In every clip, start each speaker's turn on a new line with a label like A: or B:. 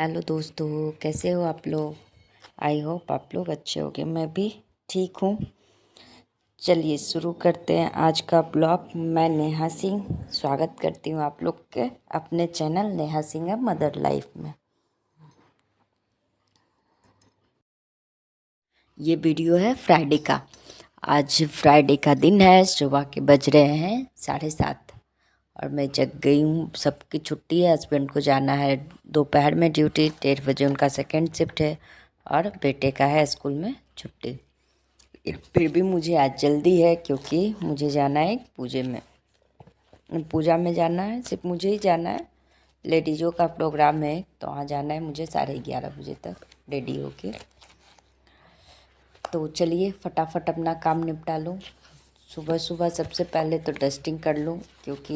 A: Hello दोस्तों, कैसे हो आप लोग। आई होप आप लोग अच्छे होंगे। मैं भी ठीक हूँ। चलिए शुरू करते हैं आज का ब्लॉग। मैं नेहा सिंह स्वागत करती हूँ आप लोग के अपने channel Neha Singh mother life में। ये वीडियो है फ्राइडे का। आज फ्राइडे का दिन है। सुबह के बज रहे हैं 7:30 और मैं जग गई हूँ। सबकी छुट्टी है। हस्बैंड को जाना है दोपहर में ड्यूटी, 1:30 बजे उनका सेकंड शिफ्ट है और बेटे का है स्कूल में छुट्टी। फिर भी मुझे आज जल्दी है क्योंकि मुझे जाना है पूजा में जाना है। सिर्फ मुझे ही जाना है। लेडीज़ों का प्रोग्राम है तो वहाँ जाना है मुझे 11:30 बजे तक रेडी होके। तो चलिए फटाफट अपना काम निपटा लूँ। सुबह सुबह सबसे पहले तो डस्टिंग कर लूँ क्योंकि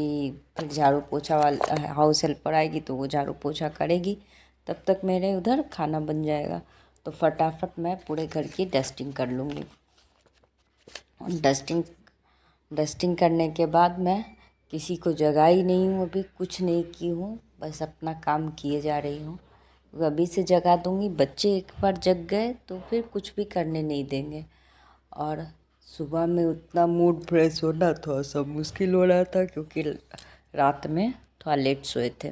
A: फिर झाड़ू पोछा वाला हाउस हेल्पर आएगी तो वो झाड़ू पोछा करेगी। तब तक मेरे उधर खाना बन जाएगा। तो फटाफट मैं पूरे घर की डस्टिंग कर लूँगी। डस्टिंग करने के बाद मैं किसी को जगाई नहीं हूँ, अभी कुछ नहीं की हूँ, बस अपना काम किए जा रही हूँ। अभी से जगा दूँगी। बच्चे एक बार जग गए तो फिर कुछ भी करने नहीं देंगे। और सुबह में उतना मूड फ्रेश होना थोड़ा सा मुश्किल हो रहा था क्योंकि रात में थोड़ा लेट सोए थे।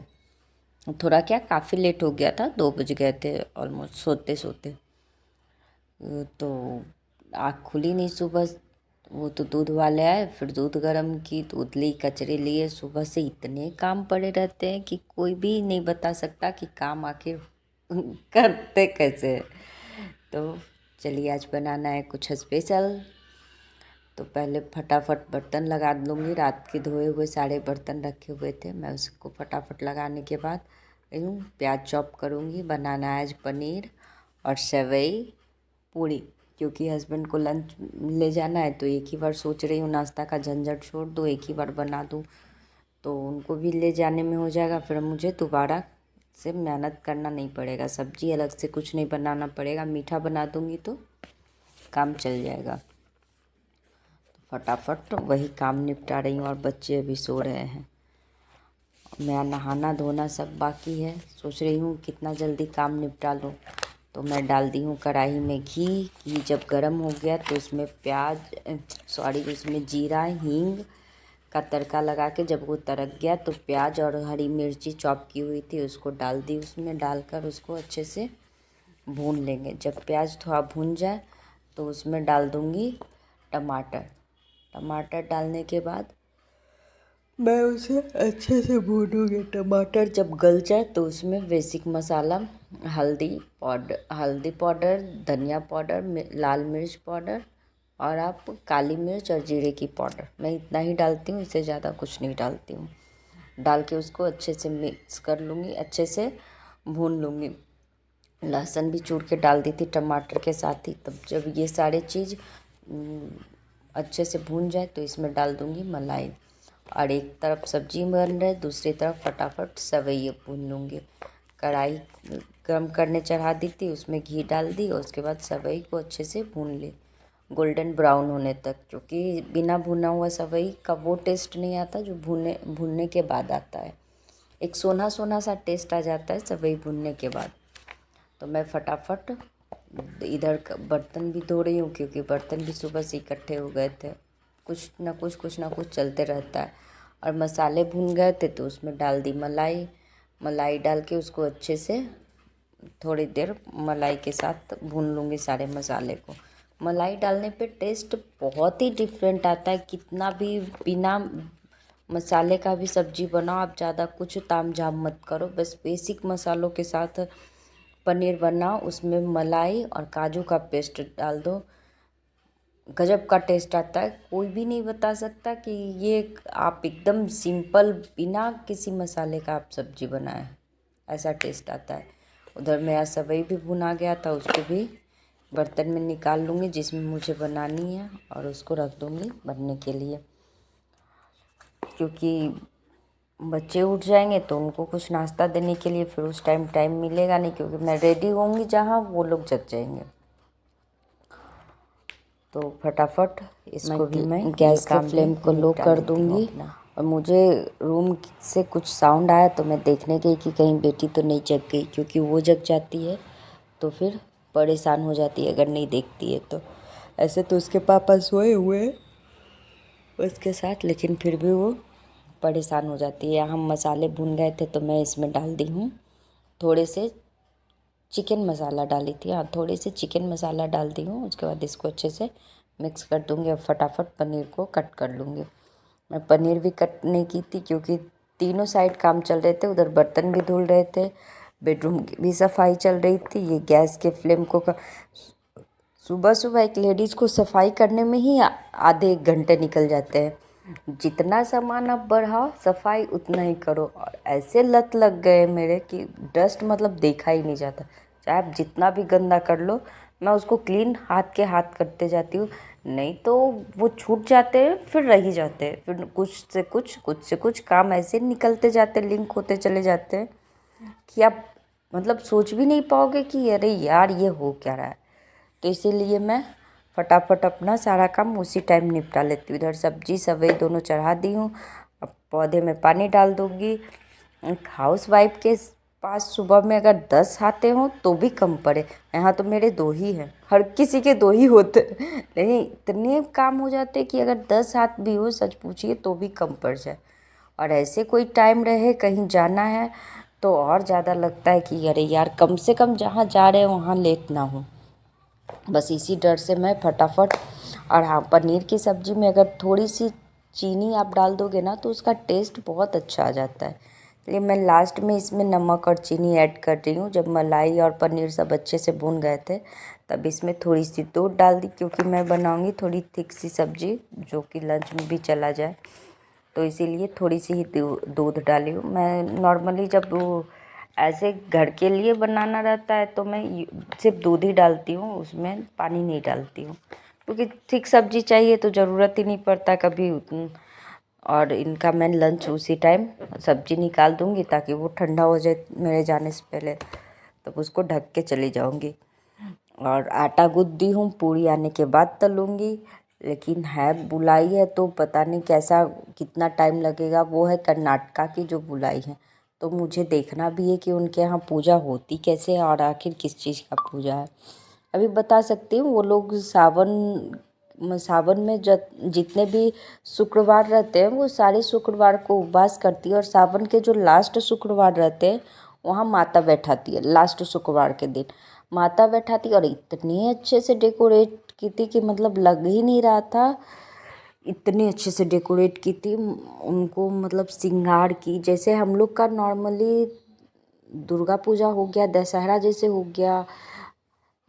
A: थोड़ा क्या, काफ़ी लेट हो गया था, 2 बज गए थे ऑलमोस्ट सोते सोते। तो आँख खुली नहीं सुबह। वो तो दूध वाले आए, फिर दूध गर्म की, दूध ली, कचरे लिए। सुबह से इतने काम पड़े रहते हैं कि कोई भी नहीं बता सकता कि काम आखिर करते कैसे हैं। तो चलिए आज बनाना है कुछ स्पेशल। तो पहले फटाफट बर्तन लगा लूँगी। रात के धोए हुए सारे बर्तन रखे हुए थे, मैं उसको फटाफट लगाने के बाद यूँ प्याज चॉप करूँगी। बनाना है आज पनीर और सेवई पूड़ी क्योंकि हस्बैंड को लंच ले जाना है। तो एक ही बार सोच रही हूँ नाश्ता का झंझट छोड़ दूँ, एक ही बार बना दूँ तो उनको भी ले जाने में हो जाएगा। फिर मुझे दोबारा से मेहनत करना नहीं पड़ेगा, सब्जी अलग से कुछ नहीं बनाना पड़ेगा। मीठा बना दूँगी तो काम चल जाएगा। फटाफट वही काम निपटा रही हूँ और बच्चे अभी सो रहे हैं। मैं नहाना धोना सब बाकी है। सोच रही हूँ कितना जल्दी काम निपटा लूँ। तो मैं डाल दी हूँ कढ़ाई में घी जब गर्म हो गया तो उसमें उसमें जीरा हींग का तड़का लगा के जब वो तड़क गया तो प्याज और हरी मिर्ची चॉप की हुई थी उसको डाल दी। उसमें डालकर उसको अच्छे से भून लेंगे। जब प्याज थोड़ा भून जाए तो उसमें डाल दूँगी टमाटर। टमाटर डालने के बाद मैं उसे अच्छे से भूनूंगी। टमाटर जब गल जाए तो उसमें बेसिक मसाला हल्दी पाउडर, धनिया पाउडर, लाल मिर्च पाउडर और आप काली मिर्च और जीरे की पाउडर, मैं इतना ही डालती हूँ, इससे ज़्यादा कुछ नहीं डालती हूँ। डाल के उसको अच्छे से मिक्स कर लूँगी, अच्छे से भून लूँगी। लहसुन भी चूर के डाल दी थी टमाटर के साथ ही। तब जब ये सारे चीज़ अच्छे से भून जाए तो इसमें डाल दूँगी मलाई। और एक तरफ सब्जी बन रही, दूसरी तरफ फटाफट सेवई भून लूँगी। कढ़ाई गर्म करने चढ़ा दी थी, उसमें घी डाल दी और उसके बाद सेवई को अच्छे से भून ली गोल्डन ब्राउन होने तक, क्योंकि बिना भुना हुआ सेवई का वो टेस्ट नहीं आता जो भूनने के बाद आता है। एक सोना सोना सा टेस्ट आ जाता है सेवई भूनने के बाद। तो मैं फटाफट इधर बर्तन भी धो रही हूँ क्योंकि बर्तन भी सुबह से इकट्ठे हो गए थे। कुछ ना कुछ चलते रहता है। और मसाले भून गए थे तो उसमें डाल दी मलाई डाल के उसको अच्छे से थोड़ी देर मलाई के साथ भून लूँगी सारे मसाले को। मलाई डालने पे टेस्ट बहुत ही डिफरेंट आता है। कितना भी बिना मसाले का भी सब्जी बनाओ, आप ज़्यादा कुछ ताम झाम मत करो, बस बेसिक मसालों के साथ पनीर बनाओ, उसमें मलाई और काजू का पेस्ट डाल दो, गजब का टेस्ट आता है। कोई भी नहीं बता सकता कि ये आप एकदम सिंपल बिना किसी मसाले का आप सब्जी बनाएं, ऐसा टेस्ट आता है। उधर मेरा सेवई भी भुना गया था, उसको भी बर्तन में निकाल लूँगी जिसमें मुझे बनानी है और उसको रख दूँगी बनने के लिए। क्योंकि बच्चे उठ जाएंगे तो उनको कुछ नाश्ता देने के लिए फिर उस टाइम मिलेगा नहीं, क्योंकि मैं रेडी होंगी जहाँ वो लोग जग जाएंगे। तो फटाफट इसको भी मैं गैस का फ्लेम को लो कर दूँगी और मुझे रूम से कुछ साउंड आया तो मैं देखने गई कि कहीं बेटी तो नहीं जग गई, क्योंकि वो जग जाती है तो फिर परेशान हो जाती है अगर नहीं देखती है तो। ऐसे तो उसके पापा सोए हुए हैं उसके साथ, लेकिन फिर भी वो परेशान हो जाती है। हम मसाले भून गए थे तो मैं इसमें डाल दी हूँ थोड़े से चिकन मसाला डाली थी, हाँ थोड़ी सी चिकन मसाला डाल दी हूँ। उसके बाद इसको अच्छे से मिक्स कर दूँगी और फटाफट पनीर को कट कर लूँगी। मैं पनीर भी कट नहीं की थी क्योंकि तीनों साइड काम चल रहे थे, उधर बर्तन भी धुल रहे थे, बेडरूम की भी सफाई चल रही थी। ये गैस के फ्लेम को सुबह सुबह एक लेडीज़ को सफाई करने में ही आधे एक घंटे निकल जाते हैं। जितना सामान आप बढ़ाओ सफाई उतना ही करो। और ऐसे लत लग गए मेरे कि डस्ट मतलब देखा ही नहीं जाता, चाहे आप जितना भी गंदा कर लो। मैं उसको क्लीन हाथ के हाथ करते जाती हूँ, नहीं तो वो छूट जाते हैं, फिर रह ही जाते हैं, फिर कुछ से कुछ काम ऐसे निकलते जाते, लिंक होते चले जाते हैं कि आप मतलब सोच भी नहीं पाओगे कि अरे यार ये हो क्या रहा है। तो इसीलिए मैं फटाफट अपना सारा काम उसी टाइम निपटा लेती हूँ। इधर सब्जी सवई दोनों चढ़ा दी हूँ, अब पौधे में पानी डाल दूँगी। एक हाउस वाइफ के पास सुबह में अगर 10 आते हों तो भी कम पड़े। यहाँ तो मेरे 2 ही हैं, हर किसी के 2 ही होते लेकिन इतने काम हो जाते कि अगर 10 हाथ भी हो सच पूछिए तो भी कम पड़ जाए। और ऐसे कोई टाइम रहे कहीं जाना है तो और ज़्यादा लगता है कि अरे यार कम से कम जहाँ जा रहे हैं वहाँ लेट ना हो। बस इसी डर से मैं फटाफट। और हाँ, पनीर की सब्ज़ी में अगर थोड़ी सी चीनी आप डाल दोगे ना तो उसका टेस्ट बहुत अच्छा आ जाता है। इसलिए मैं लास्ट में इसमें नमक और चीनी ऐड कर रही हूँ। जब मलाई और पनीर सब अच्छे से भून गए थे तब इसमें थोड़ी सी दूध डाल दी, क्योंकि मैं बनाऊँगी थोड़ी थिक सी सब्ज़ी जो कि लंच में भी चला जाए, तो इसीलिए थोड़ी सी ही दूध डाली हूँ। मैं नॉर्मली जब वो ऐसे घर के लिए बनाना रहता है तो मैं सिर्फ दूध ही डालती हूँ, उसमें पानी नहीं डालती हूँ, क्योंकि थिक सब्जी चाहिए तो ज़रूरत ही नहीं पड़ता कभी और इनका मैं लंच उसी टाइम सब्जी निकाल दूँगी ताकि वो ठंडा हो जाए मेरे जाने से पहले, तब उसको ढक के चली जाऊँगी। और आटा गूँथ दी हूँ, पूड़ी आने के बाद तलूँगी। लेकिन है बुलाई है तो पता नहीं कैसा कितना टाइम लगेगा। वो है कर्नाटका की जो बुलाई है, तो मुझे देखना भी है कि उनके यहाँ पूजा होती कैसे है और आखिर किस चीज़ का पूजा है। अभी बता सकती हूँ, वो लोग सावन में जितने भी शुक्रवार रहते हैं वो सारे शुक्रवार को उपवास करती है, और सावन के जो लास्ट शुक्रवार रहते हैं वहाँ माता बैठाती है। लास्ट शुक्रवार के दिन माता बैठाती, और इतने अच्छे से डेकोरेट की थी कि मतलब लग ही नहीं रहा था, इतने अच्छे से डेकोरेट की थी उनको, मतलब श्रृंगार की जैसे हम लोग का नॉर्मली दुर्गा पूजा हो गया, दशहरा जैसे हो गया।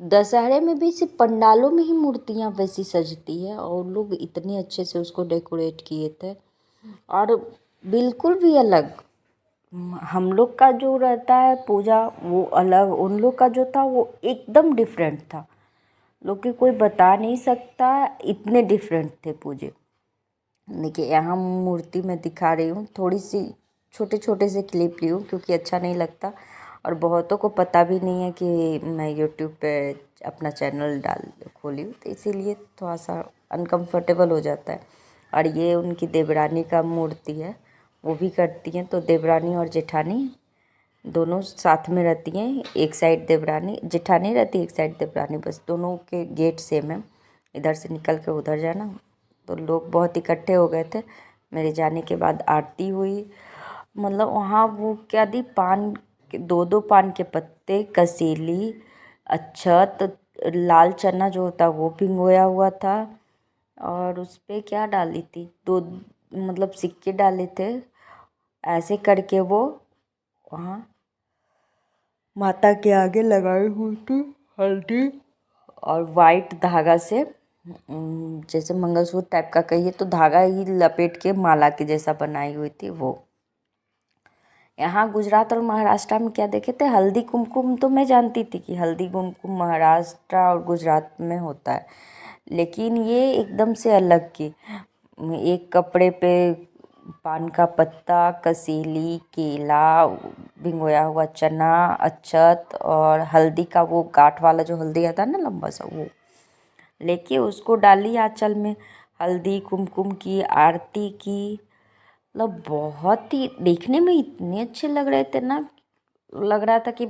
A: दशहरे में भी सिर्फ पंडालों में ही मूर्तियाँ वैसी सजती है, और लोग इतने अच्छे से उसको डेकोरेट किए थे। और बिल्कुल भी अलग, हम लोग का जो रहता है पूजा वो अलग, उन लोग का जो था वो एकदम डिफरेंट था। लोग के कोई बता नहीं सकता, इतने डिफरेंट थे पूजे। देखिए यहाँ मूर्ति में दिखा रही हूँ, थोड़ी सी छोटे छोटे से क्लिप ली हूँ क्योंकि अच्छा नहीं लगता, और बहुतों को पता भी नहीं है कि मैं यूट्यूब पे अपना चैनल खोली हूँ, तो इसीलिए थोड़ा सा अनकंफर्टेबल हो जाता है। और ये उनकी देवरानी का मूर्ति है, वो भी करती हैं, तो देवरानी और जेठानी दोनों साथ में रहती हैं। एक साइड देवरानी जेठानी रहती है, एक साइड देवरानी, बस दोनों के गेट सेम है, इधर से निकल के उधर जाना। तो लोग बहुत इकट्ठे हो गए थे। मेरे जाने के बाद आरती हुई, मतलब वहाँ वो क्या दी, दो दो पान के पत्ते, कसेली, अक्षत, लाल चना जो होता वो भिगोया हुआ था, और उस पर क्या डाली थी, दो मतलब सिक्के डाले थे। ऐसे करके वो वहाँ माता के आगे लगाई हुई थी हल्दी, और वाइट धागा से जैसे मंगलसूत्र टाइप का कहिए तो धागा ही लपेट के माला के जैसा बनाई हुई थी वो। यहाँ गुजरात और महाराष्ट्र में क्या देखे थे, हल्दी कुमकुम तो मैं जानती थी कि हल्दी कुमकुम महाराष्ट्र और गुजरात में होता है, लेकिन ये एकदम से अलग की। एक कपड़े पे पान का पत्ता, कसेली, केला, भिगोया हुआ चना, अक्षत और हल्दी का वो गांठ वाला जो हल्दी आता है ना लंबा सा, वो लेके उसको डाली आंचल में, हल्दी कुमकुम की आरती की, मतलब बहुत ही देखने में इतने अच्छे लग रहे थे ना, लग रहा था कि